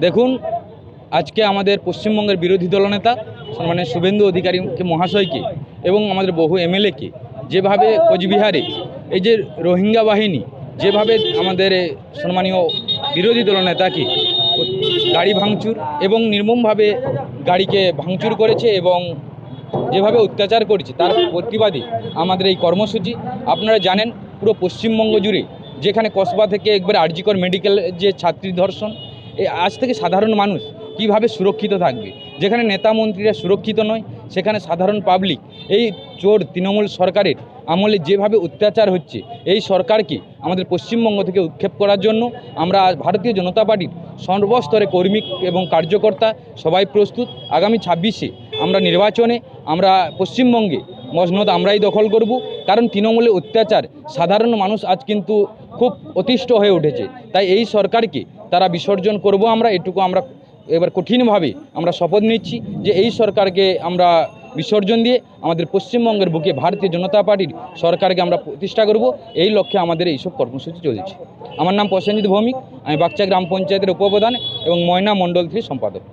দেখুন, আজকে আমাদের পশ্চিমবঙ্গের বিরোধী দলনেতা সম্মানীয় শুভেন্দু অধিকারী মহাশয়কে এবং আমাদের বহু এমএলএকে যেভাবে কোচবিহারে এই যে রোহিঙ্গা বাহিনী যেভাবে আমাদের সম্মানীয় বিরোধী দলনেতাকে গাড়ি ভাঙচুর এবং নির্মমভাবে গাড়িকে ভাঙচুর করেছে এবং যেভাবে অত্যাচার করেছে তার প্রতিবাদে আমাদের এই কর্মসূচি। আপনারা জানেন পুরো পশ্চিমবঙ্গ জুড়ে যেখানে কসবা থেকে একবার আরজিকর মেডিকেল যে ছাত্রী ধর্ষণ, আজ থেকে সাধারণ মানুষ কিভাবে সুরক্ষিত থাকবে? যেখানে নেতা মন্ত্রীরা সুরক্ষিত নয়, সেখানে সাধারণ পাবলিক এই চোর তৃণমূল সরকারের আমলে যেভাবে অত্যাচার হচ্ছে, এই সরকারকে আমাদের পশ্চিমবঙ্গ থেকে উৎক্ষেপ করার জন্য আমরা ভারতীয় জনতা পার্টির সর্বস্তরে কর্মী এবং কার্যকর্তা সবাই প্রস্তুত। আগামী 26-এ আমরা নির্বাচনে আমরা পশ্চিমবঙ্গে মসনদ আমরাই দখল করব, কারণ তৃণমূলের অত্যাচার সাধারণ মানুষ আজ কিন্তু খুব অতিষ্ঠ হয়ে উঠেছে। তাই এই সরকারকে তারা বিসর্জন করব। আমরা এটুকু আমরা এবার কঠিনভাবে আমরা শপথ নিচ্ছি যে এই সরকারকে আমরা বিসর্জন দিয়ে আমাদের পশ্চিমবঙ্গের বুকে ভারতীয় জনতা পার্টির সরকারকে আমরা প্রতিষ্ঠা করব। এই লক্ষ্যে আমাদের এইসব কর্মসূচি চলছে। আমার নাম প্রসেনজিৎ ভৌমিক, আমি বাগচা গ্রাম পঞ্চায়েতের উপপ্রধান এবং ময়না মণ্ডল 3 সম্পাদক।